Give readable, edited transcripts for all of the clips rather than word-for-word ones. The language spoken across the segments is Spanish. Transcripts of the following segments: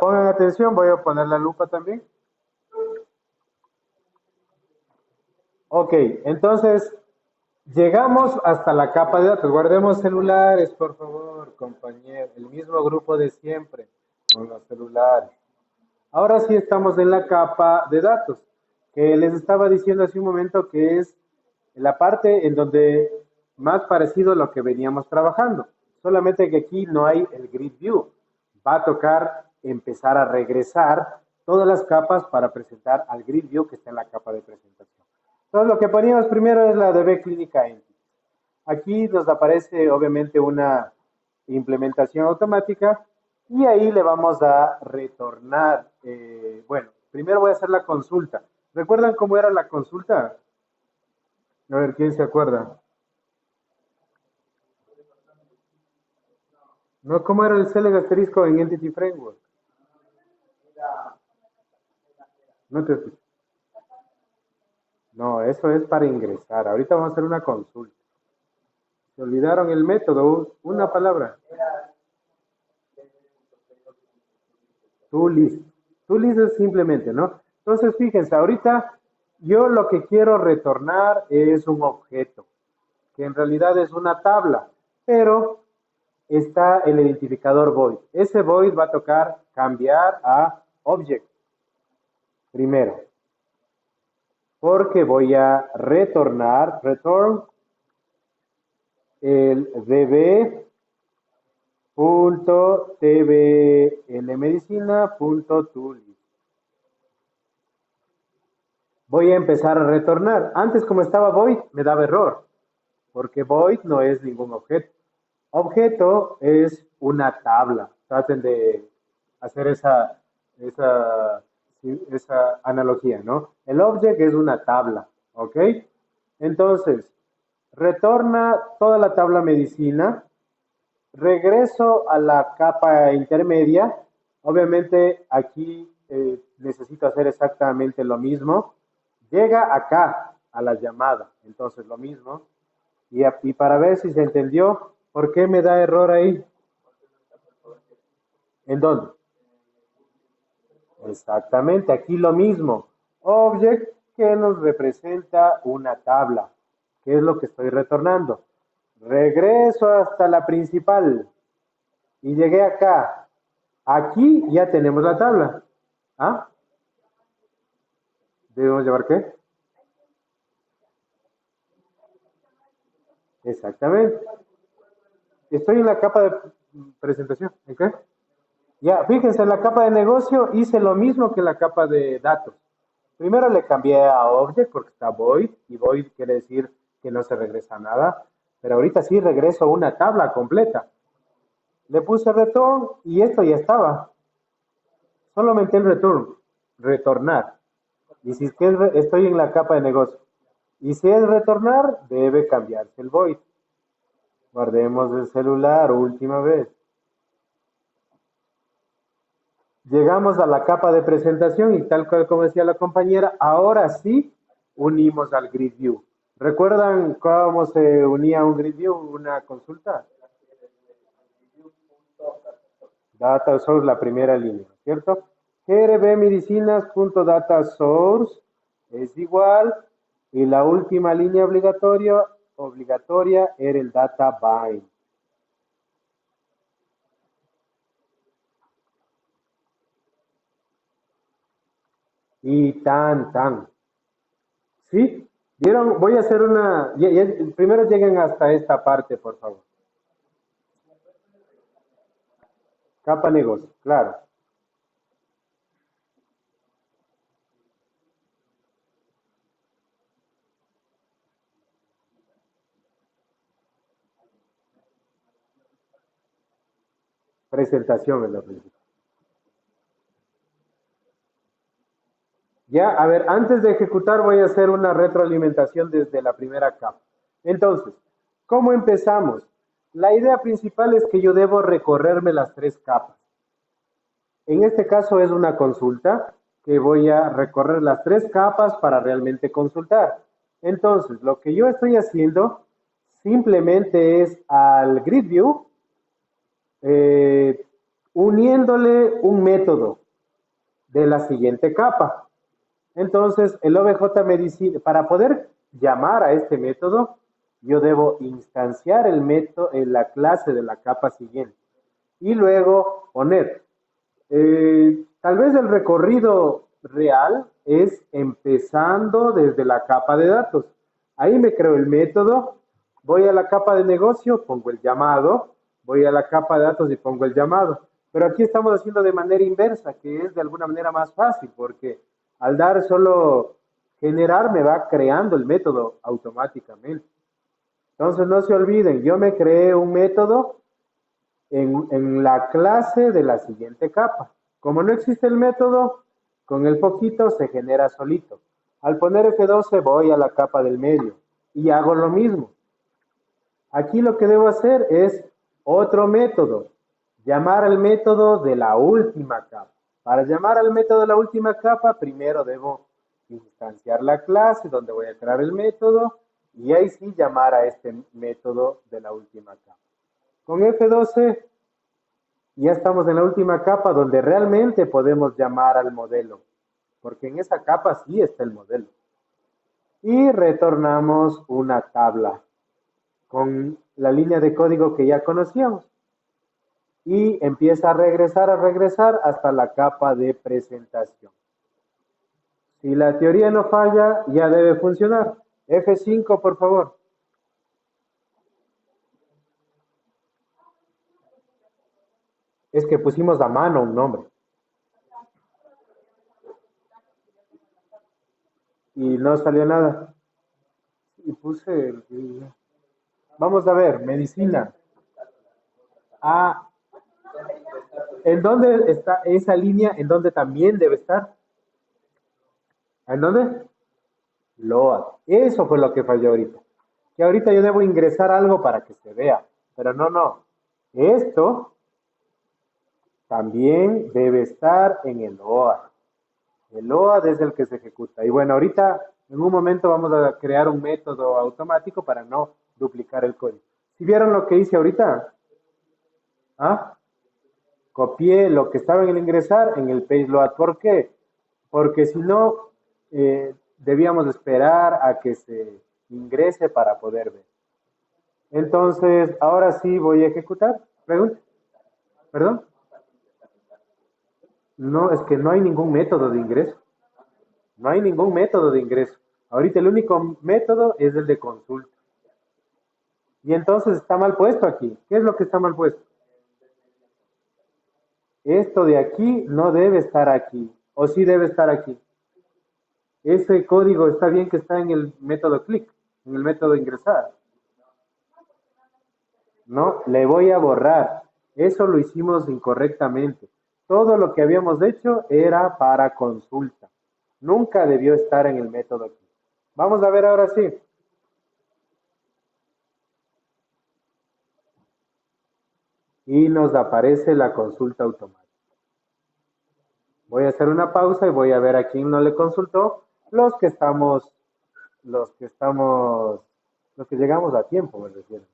pongan atención, voy a poner la lupa también. Ok, entonces llegamos hasta la capa de datos. Guardemos celulares, por favor, compañero. El mismo grupo de siempre con los celulares. Ahora sí estamos en la capa de datos, que les estaba diciendo hace un momento que es la parte en donde más parecido a lo que veníamos trabajando. Solamente que aquí no hay el grid view. Va a tocar empezar a regresar todas las capas para presentar al grid view que está en la capa de presentación. Entonces lo que poníamos primero es la DB Clínica Entity. Aquí nos aparece obviamente una implementación automática y ahí le vamos a retornar. Bueno, primero voy a hacer la consulta. ¿Recuerdan cómo era la consulta? A ver, ¿quién se acuerda? No, ¿cómo era el Select asterisco en Entity Framework? No te escucho. No, eso es para ingresar. Ahorita vamos a hacer una consulta. Se olvidaron el método, una palabra. ToList. ToList es simplemente, ¿no? Entonces, fíjense, ahorita yo lo que quiero retornar es un objeto, que en realidad es una tabla, pero está el identificador void. Ese void va a tocar cambiar a object primero, porque voy a retornar, return el db.tblmedicina.toolist. Voy a empezar a retornar. Antes, como estaba void, me daba error, porque void no es ningún objeto. Objeto es una tabla. Traten de hacer esa analogía, ¿no? El object es una tabla, ¿ok? Entonces, retorna toda la tabla medicina, regreso a la capa intermedia. Obviamente aquí necesito hacer exactamente lo mismo. Llega acá a la llamada, entonces lo mismo. Y para ver si se entendió, ¿por qué me da error ahí? ¿En dónde? Exactamente, aquí lo mismo. Object que nos representa una tabla, que es lo que estoy retornando. Regreso hasta la principal y llegué acá. Aquí ya tenemos la tabla. ¿Ah? ¿Debemos llevar qué? Exactamente. Estoy en la capa de presentación. ¿En qué? Ya, fíjense, en la capa de negocio hice lo mismo que en la capa de datos. Primero le cambié a object porque está void y void quiere decir que no se regresa nada. Pero ahorita sí regreso una tabla completa. Le puse return y esto ya estaba. Solo aumenté el return, retornar. Y si es que estoy en la capa de negocio. Y si es retornar, debe cambiarse el void. Guardemos el celular, última vez. Llegamos a la capa de presentación y tal cual como decía la compañera, ahora sí unimos al grid view. ¿Recuerdan cómo se unía un grid view, una consulta? Data source, la primera línea, ¿cierto? grbmedicinas.datasource es igual y la última línea obligatoria era el data bind. Y tan. ¿Sí? ¿Vieron? Voy a hacer una... primero lleguen hasta esta parte, por favor. Capa negocio, claro. Presentación es la principal. Ya, a ver, antes de ejecutar voy a hacer una retroalimentación desde la primera capa. Entonces, ¿cómo empezamos? La idea principal es que yo debo recorrerme las tres capas. En este caso es una consulta que voy a recorrer las tres capas para realmente consultar. Entonces, lo que yo estoy haciendo simplemente es al grid view, uniéndole un método de la siguiente capa. Entonces, el OBJ me dice, para poder llamar a este método, yo debo instanciar el método en la clase de la capa siguiente y luego poner. Tal vez el recorrido real es empezando desde la capa de datos. Ahí me creo el método, voy a la capa de negocio, pongo el llamado, voy a la capa de datos y pongo el llamado. Pero aquí estamos haciendo de manera inversa, que es de alguna manera más fácil, porque al dar solo generar me va creando el método automáticamente. Entonces no se olviden, yo me creé un método en la clase de la siguiente capa. Como no existe el método, con el poquito se genera solito. Al poner F12 voy a la capa del medio y hago lo mismo. Aquí lo que debo hacer es otro método, llamar al método de la última capa. Para llamar al método de la última capa, primero debo instanciar la clase donde voy a crear el método y ahí sí llamar a este método de la última capa. Con F12 ya estamos en la última capa donde realmente podemos llamar al modelo, porque en esa capa sí está el modelo. Y retornamos una tabla con la línea de código que ya conocíamos. Y empieza a regresar hasta la capa de presentación. Si la teoría no falla, ya debe funcionar. F5, por favor. Es que pusimos a mano un nombre. Y no salió nada. Y puse... Vamos a ver, medicina. Ah, ¿en dónde está esa línea? ¿En dónde también debe estar? ¿En dónde? Load. Eso fue lo que falló ahorita. Que ahorita yo debo ingresar algo para que se vea. Pero no. Esto también debe estar en el OAD. El OAD es el que se ejecuta. Y bueno, ahorita en un momento vamos a crear un método automático para no duplicar el código. ¿Sí vieron lo que hice ahorita? ¿Ah? Copié lo que estaba en el ingresar en el page load. ¿Por qué? Porque si no, debíamos esperar a que se ingrese para poder ver. Entonces, ahora sí voy a ejecutar. Pregunta. ¿Perdón? No, es que no hay ningún método de ingreso. No hay ningún método de ingreso. Ahorita el único método es el de consulta. Y entonces está mal puesto aquí. ¿Qué es lo que está mal puesto? Esto de aquí no debe estar aquí. O sí debe estar aquí. Ese código está bien que está en el método click, en el método ingresar. No, le voy a borrar. Eso lo hicimos incorrectamente. Todo lo que habíamos hecho era para consulta. Nunca debió estar en el método click. Vamos a ver ahora sí. Y nos aparece la consulta automática. Voy a hacer una pausa y voy a ver a quién no le consultó. Los que llegamos a tiempo, me refiero.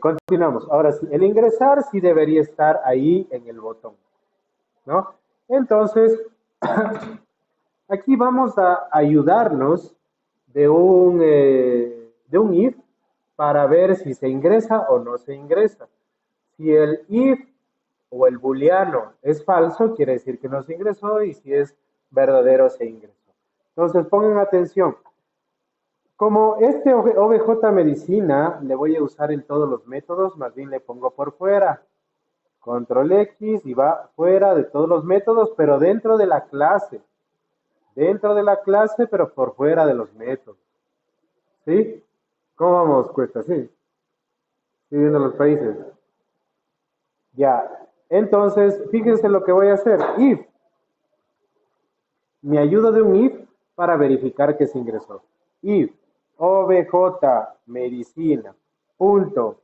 Continuamos. Ahora sí, el ingresar sí debería estar ahí en el botón, ¿no? Entonces, aquí vamos a ayudarnos de un if para ver si se ingresa o no se ingresa. Si el if o el booleano es falso, quiere decir que no se ingresó, y si es verdadero, se ingresó. Entonces, pongan atención. Como este OBJ medicina le voy a usar en todos los métodos, más bien le pongo por fuera. Control X y va fuera de todos los métodos, pero dentro de la clase. Dentro de la clase, pero por fuera de los métodos. ¿Sí? ¿Cómo vamos, Cuesta? Sí. Estoy viendo los países. Ya. Entonces, fíjense lo que voy a hacer. If. Me ayudo de un if para verificar que se ingresó. If obj medicina punto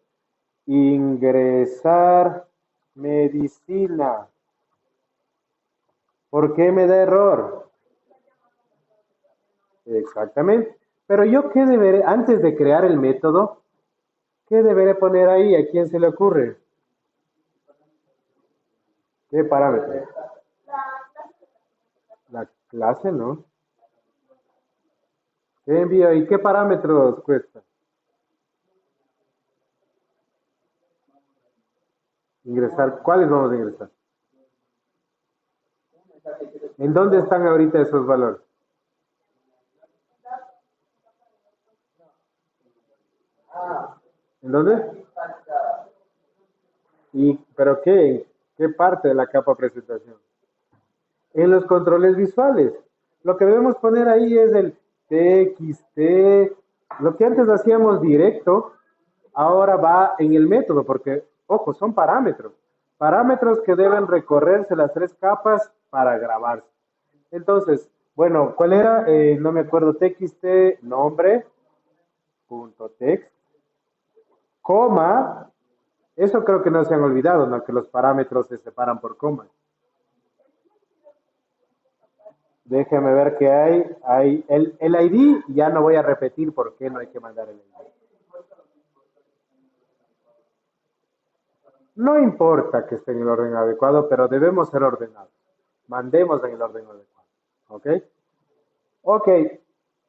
ingresar medicina. ¿Por qué me da error? Exactamente. Pero yo, ¿qué deberé, antes de crear el método, qué deberé poner ahí? ¿A quién se le ocurre? ¿Qué parámetros? La clase, ¿no? ¿Qué envío y qué parámetros cuesta? Ingresar. ¿Cuáles vamos a ingresar? ¿En dónde están ahorita esos valores? ¿En dónde? ¿Pero qué? ¿Qué parte de la capa presentación? En los controles visuales. Lo que debemos poner ahí es el TXT. Lo que antes hacíamos directo, ahora va en el método, porque, ojo, son parámetros. Parámetros que deben recorrerse las tres capas para grabarse. Entonces, bueno, ¿cuál era? No me acuerdo, TXT, nombre, punto text, coma, eso creo que no se han olvidado, ¿no? Que los parámetros se separan por coma. Déjame ver qué hay el ID, ya no voy a repetir por qué no hay que mandar el ID. No importa que esté en el orden adecuado, pero debemos ser ordenados. Mandemos en el orden adecuado. ¿Ok? Ok.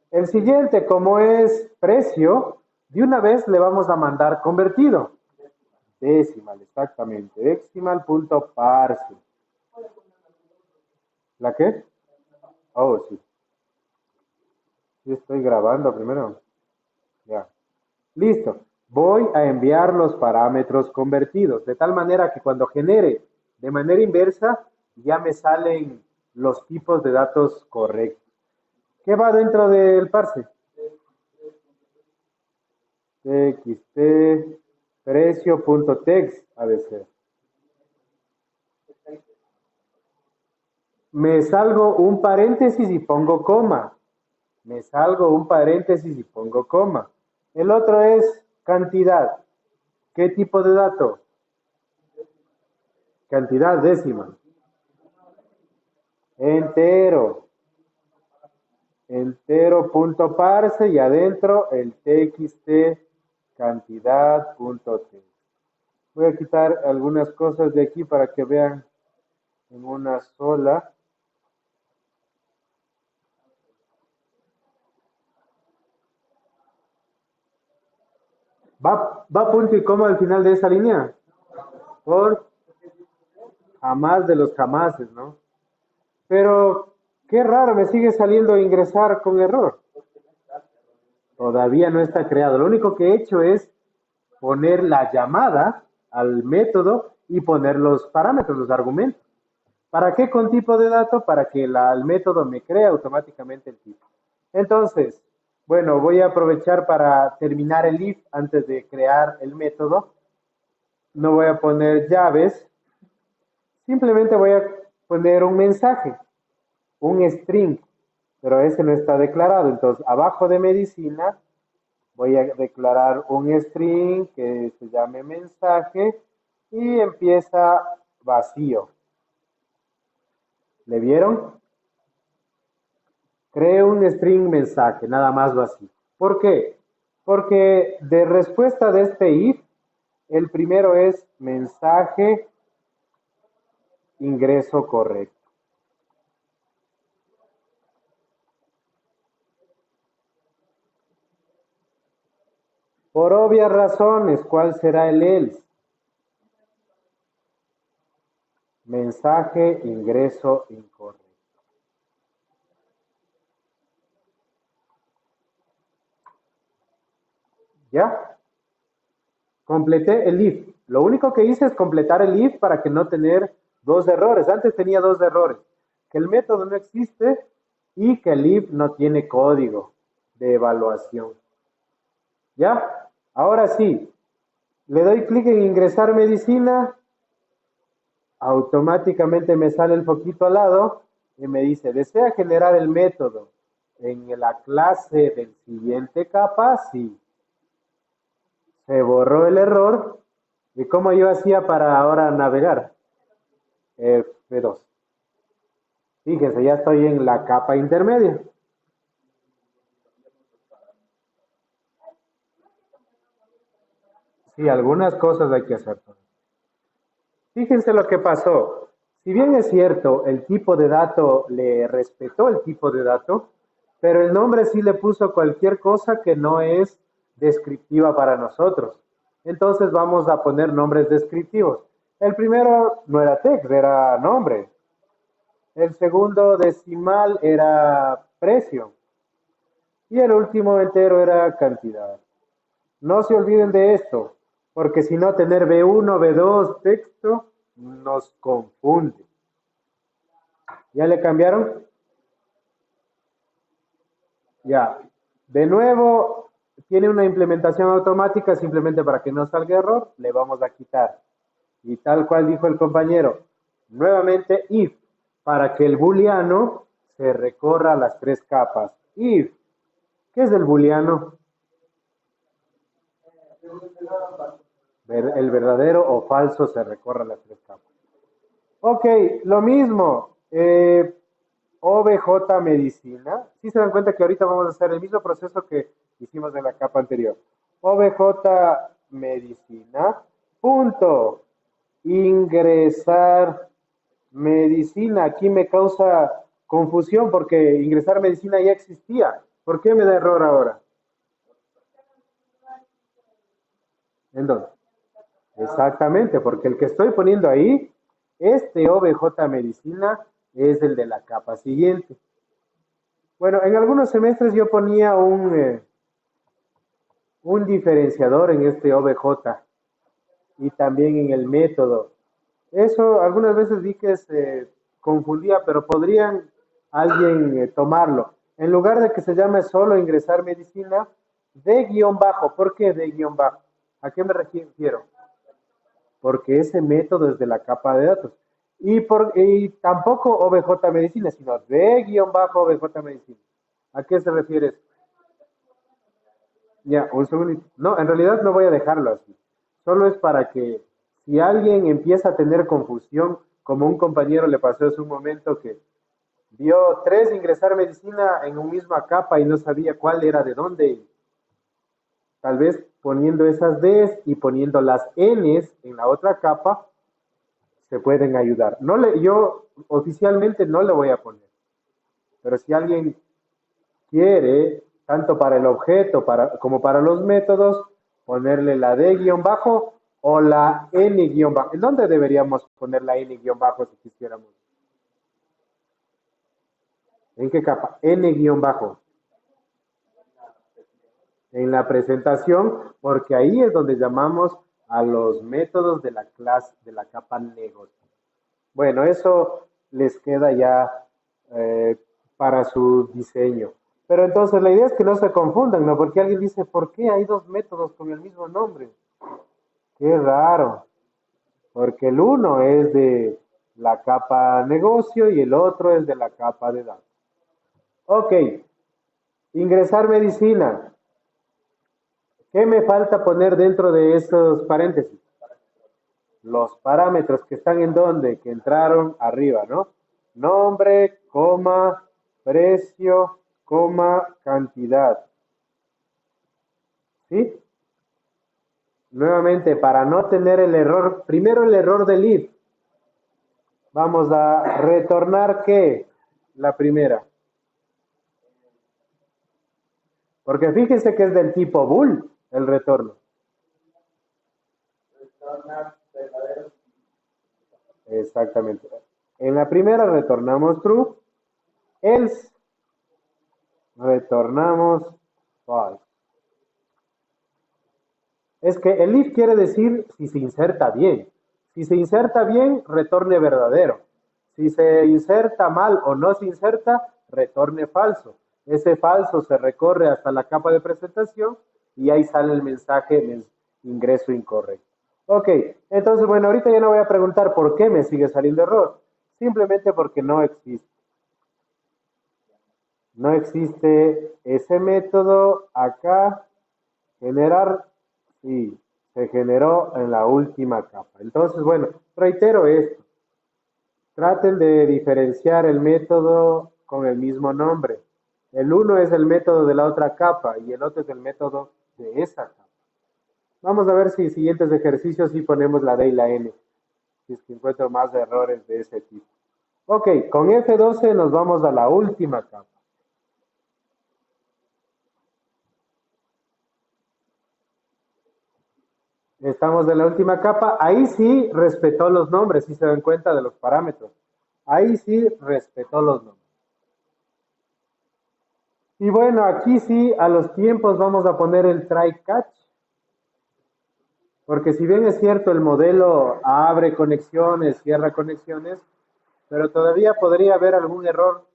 El siguiente, como es precio, de una vez le vamos a mandar convertido. Decimal, exactamente. Decimal.parse. ¿La qué? Oh, sí. Sí, estoy grabando primero. Ya. Listo. Voy a enviar los parámetros convertidos, de tal manera que cuando genere de manera inversa, ya me salen los tipos de datos correctos. ¿Qué va dentro del parse? TXT, precio.text, a veces. Me salgo un paréntesis y pongo coma. Me salgo un paréntesis y pongo coma. El otro es cantidad. ¿Qué tipo de dato? Cantidad décima. Entero. Entero.parse y adentro el txt cantidad.t. Voy a quitar algunas cosas de aquí para que vean en una sola. Va punto y coma al final de esa línea. Por jamás de los jamases, ¿no? Pero qué raro, me sigue saliendo ingresar con error. Todavía no está creado. Lo único que he hecho es poner la llamada al método y poner los parámetros, los argumentos. ¿Para qué con tipo de dato? Para que el método me cree automáticamente el tipo. Entonces, bueno, voy a aprovechar para terminar el if antes de crear el método. No voy a poner llaves, simplemente voy a poner un mensaje, un string, pero ese no está declarado. Entonces, abajo de medicina voy a declarar un string que se llame mensaje y empieza vacío. ¿Le vieron? Creo un string mensaje, nada más vacío. ¿Por qué? Porque de respuesta de este if, el primero es mensaje ingreso correcto. Por obvias razones, ¿cuál será el else? Mensaje ingreso incorrecto. ¿Ya? Completé el if. Lo único que hice es completar el if para que no tener dos errores. Antes tenía dos errores. Que el método no existe y que el if no tiene código de evaluación. ¿Ya? Ahora sí. Le doy clic en ingresar medicina. Automáticamente me sale el foquito al lado y me dice, ¿desea generar el método en la clase del siguiente capa? Sí. Se borró el error. ¿Y cómo yo hacía para ahora navegar? F2. Fíjense, ya estoy en la capa intermedia. Sí, algunas cosas hay que hacer. Fíjense lo que pasó. Si bien es cierto, el tipo de dato le respetó el tipo de dato, pero el nombre sí le puso cualquier cosa que no es descriptiva para nosotros. Entonces vamos a poner nombres descriptivos. El primero no era text, era nombre. El segundo decimal era precio. Y el último entero era cantidad. No se olviden de esto, porque si no tener B1, B2, texto, nos confunde. ¿Ya le cambiaron? Ya. De nuevo, tiene una implementación automática, simplemente para que no salga error, le vamos a quitar. Y tal cual dijo el compañero, nuevamente if, para que el booleano se recorra las tres capas. If, ¿qué es el booleano? El verdadero o falso se recorra las tres capas. Ok, lo mismo. OBJ medicina. Si se dan cuenta que ahorita vamos a hacer el mismo proceso que hicimos en la capa anterior. OBJ medicina. Punto. Ingresar medicina. Aquí me causa confusión porque ingresar medicina ya existía. ¿Por qué me da error ahora? ¿En dónde? Exactamente, porque el que estoy poniendo ahí, este OBJ medicina, es el de la capa siguiente. Bueno, en algunos semestres yo ponía un diferenciador en este OBJ y también en el método. Eso algunas veces vi que se confundía, pero podrían alguien tomarlo. En lugar de que se llame solo ingresar medicina, de guión bajo. ¿Por qué de guión bajo? ¿A qué me refiero? Porque ese método es de la capa de datos. Y tampoco OBJ medicina, sino de guión bajo OBJ medicina. ¿A qué se refiere esto? Ya, un segundo. No, en realidad no voy a dejarlo así. Solo es para que si alguien empieza a tener confusión, como un compañero le pasó hace un momento que vio tres ingresar medicina en una misma capa y no sabía cuál era de dónde, y tal vez poniendo esas Ds y poniendo las Ns en la otra capa, se pueden ayudar. Yo oficialmente no le voy a poner, pero si alguien quiere, tanto para el objeto como para los métodos, ponerle la D guión bajo o la N guión bajo. ¿En dónde deberíamos poner la N guión bajo si quisiéramos? ¿En qué capa? N guión bajo. En la presentación, porque ahí es donde llamamos a los métodos de la clase, de la capa negocio. Bueno, eso les queda ya para su diseño. Pero entonces la idea es que no se confundan, ¿no? Porque alguien dice, ¿por qué hay dos métodos con el mismo nombre? Qué raro, porque el uno es de la capa negocio y el otro es de la capa de datos. Ok, ingresar medicina. ¿Qué me falta poner dentro de estos paréntesis? Los parámetros que están en donde, que entraron arriba, ¿no? Nombre, coma, precio, coma, cantidad. ¿Sí? Nuevamente, para no tener el error, primero el error del if. Vamos a retornar ¿qué? La primera. Porque fíjense que es del tipo bool el retorno. Exactamente. En la primera retornamos true, else retornamos false. Es que el if quiere decir si se inserta bien. Si se inserta bien, retorne verdadero. Si se inserta mal o no se inserta, retorne falso. Ese falso se recorre hasta la capa de presentación y ahí sale el mensaje ingreso incorrecto. Ok, entonces bueno, ahorita ya no voy a preguntar por qué me sigue saliendo error. Simplemente porque no existe. No existe ese método acá. Generar, sí, se generó en la última capa. Entonces, bueno, reitero esto. Traten de diferenciar el método con el mismo nombre. El uno es el método de la otra capa y el otro es el método de esa capa. Vamos a ver si siguientes ejercicios sí ponemos la D y la N. si es que encuentro más errores de ese tipo. Ok, con F12 nos vamos a la última capa. Estamos en la última capa. Ahí sí respetó los nombres, si se dan cuenta de los parámetros. Ahí sí respetó los nombres. Y bueno, aquí sí, a los tiempos vamos a poner el try catch. Porque si bien es cierto, el modelo abre conexiones, cierra conexiones, pero todavía podría haber algún error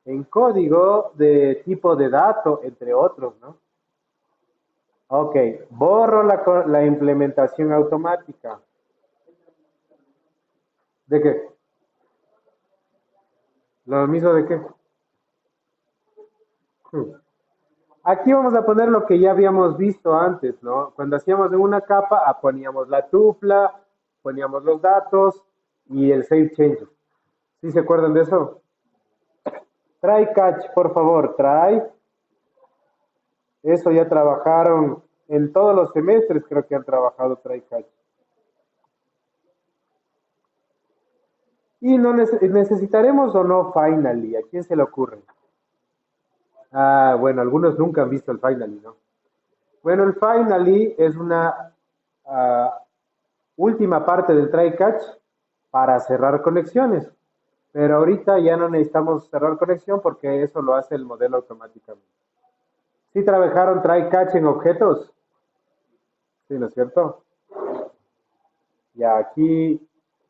en código de tipo de dato, entre otros, ¿no? Ok, borro la implementación automática. ¿De qué? ¿Lo mismo de qué? Aquí vamos a poner lo que ya habíamos visto antes, ¿no? Cuando hacíamos en una capa, poníamos la tupla, poníamos los datos y el save changes. ¿Sí se acuerdan de eso? Try catch, por favor, try. Eso ya trabajaron en todos los semestres, creo que han trabajado try catch. Y no necesitaremos o no finally. ¿A quién se le ocurre? Ah, bueno, algunos nunca han visto el finally, ¿no? Bueno, el finally es una última parte del try catch para cerrar conexiones. Pero ahorita ya no necesitamos cerrar conexión porque eso lo hace el modelo automáticamente. ¿Sí trabajaron try catch en objetos? Sí, ¿no es cierto? Ya aquí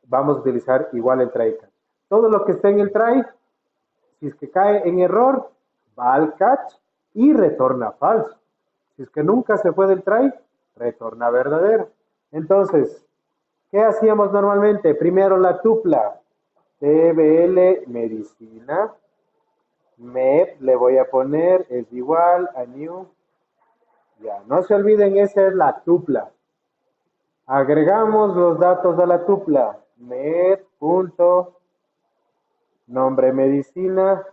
vamos a utilizar igual el try catch. Todo lo que esté en el try, si es que cae en error, va al catch y retorna falso. Si es que nunca se fue del try, retorna verdadero. Entonces, ¿qué hacíamos normalmente? Primero la tupla, TBL medicina, MEP le voy a poner, es igual a new. Ya, no se olviden, esa es la tupla. Agregamos los datos a la tupla, MEP, punto, nombre medicina.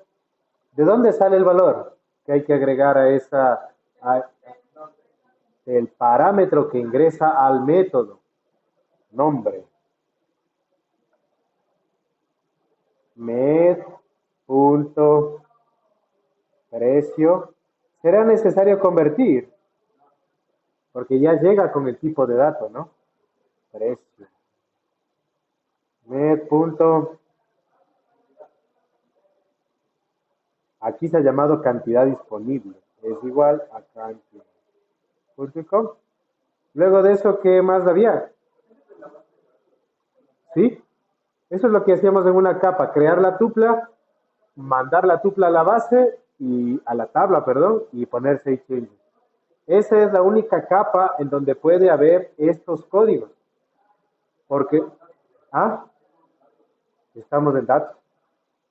¿De dónde sale el valor que hay que agregar a esa, el parámetro que ingresa al método? Nombre. Med, punto, precio. Será necesario convertir, porque ya llega con el tipo de dato, ¿no? Precio. Med, punto. Aquí se ha llamado cantidad disponible. Es igual a cantidad.com. Luego de eso, ¿qué más había? ¿Sí? Eso es lo que hacíamos en una capa, crear la tupla, mandar la tupla a la base y a la tabla, perdón, y poner save changes. Esa es la única capa en donde puede haber estos códigos. Porque, estamos en datos,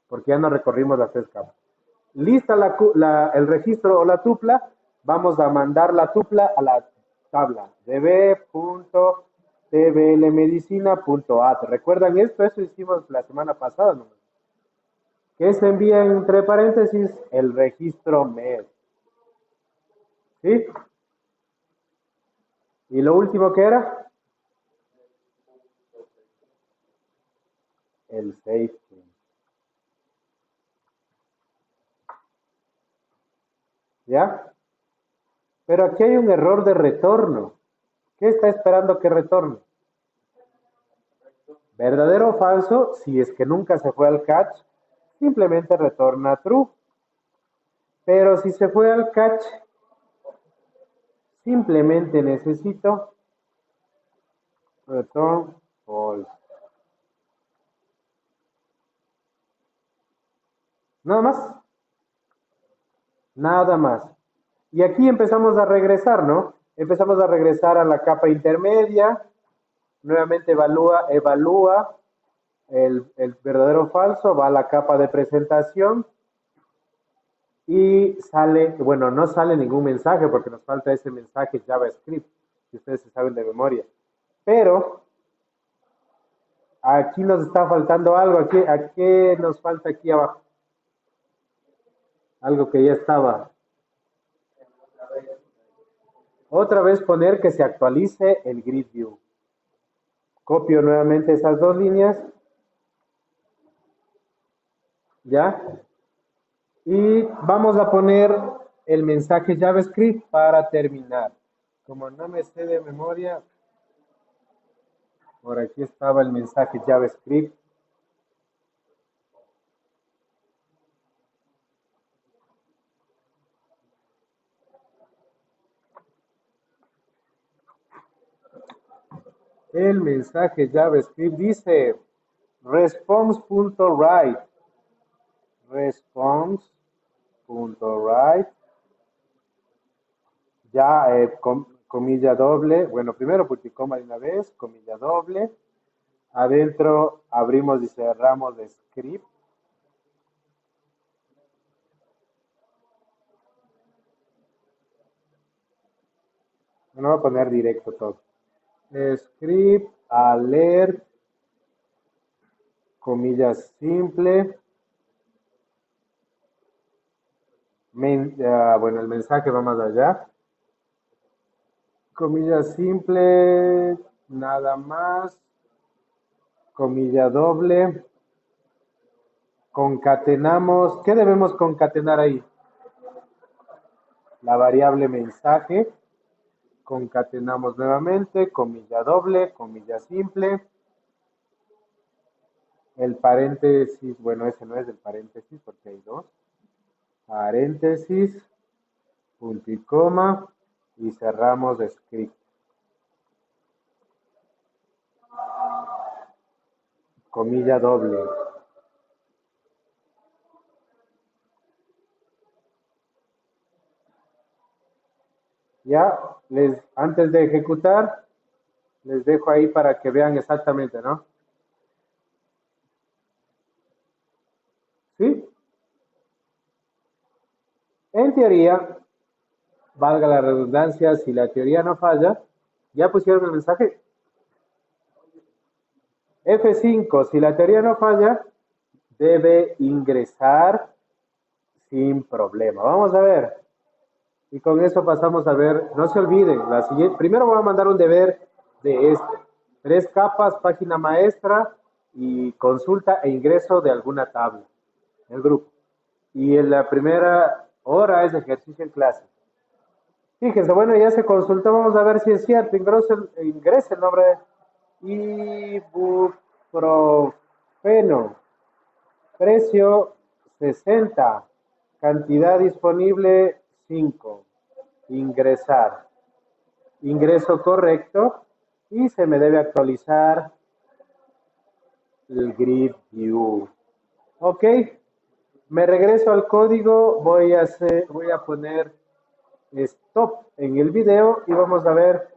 porque ya no recorrimos las tres capas. Lista el registro o la tupla, vamos a mandar la tupla a la tabla db.tblmedicina.at. ¿Recuerdan esto? Eso hicimos la semana pasada, ¿no? Que se envía entre paréntesis el registro MED. ¿Sí? Y lo último que era el safety. ¿Ya? Pero aquí hay un error de retorno. ¿Qué está esperando que retorne? Verdadero o falso, si es que nunca se fue al catch, simplemente retorna true. Pero si se fue al catch, simplemente necesito return false. Nada más. Nada más. Y aquí empezamos a regresar, ¿no? Empezamos a regresar a la capa intermedia. Nuevamente evalúa el verdadero o falso, va a la capa de presentación y sale, bueno, no sale ningún mensaje porque nos falta ese mensaje JavaScript, que ustedes se saben de memoria. Pero aquí nos está faltando algo, ¿a qué nos falta aquí abajo? Algo que ya estaba. Otra vez poner que se actualice el grid view. Copio nuevamente esas dos líneas, ¿ya? Y vamos a poner el mensaje JavaScript para terminar. Como no me sé de memoria, por aquí estaba el mensaje JavaScript. El mensaje JavaScript dice response.write, response.write, ya comilla doble, bueno, primero punticoma de una vez, comilla doble, adentro abrimos y cerramos de script, no voy a poner directo todo, script, alert, comillas simple, bueno, el mensaje va más allá, comilla simple, nada más, comilla doble, concatenamos, ¿qué debemos concatenar ahí? La variable mensaje, concatenamos nuevamente, comilla doble, comilla simple, el paréntesis, bueno, ese no es el paréntesis porque hay dos, paréntesis, punto y coma, y cerramos script. Comilla doble. Ya, antes de ejecutar, les dejo ahí para que vean exactamente, ¿no? ¿Sí? En teoría, valga la redundancia, si la teoría no falla, ¿ya pusieron el mensaje? F5, si la teoría no falla, debe ingresar sin problema. Vamos a ver. Y con eso pasamos a ver, no se olviden, la siguiente, primero voy a mandar un deber de este. 3 capas, página maestra y consulta e ingreso de alguna tabla, el grupo. Y en la primera hora es ejercicio en clase. Fíjense, bueno, ya se consultó, vamos a ver si es cierto, ingrese el nombre de ibuprofeno, precio 60, cantidad disponible 5, ingresar, ingreso correcto y se me debe actualizar el grid view. Ok, me regreso al código, voy a poner stop en el video y vamos a ver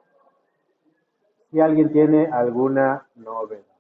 si alguien tiene alguna novedad.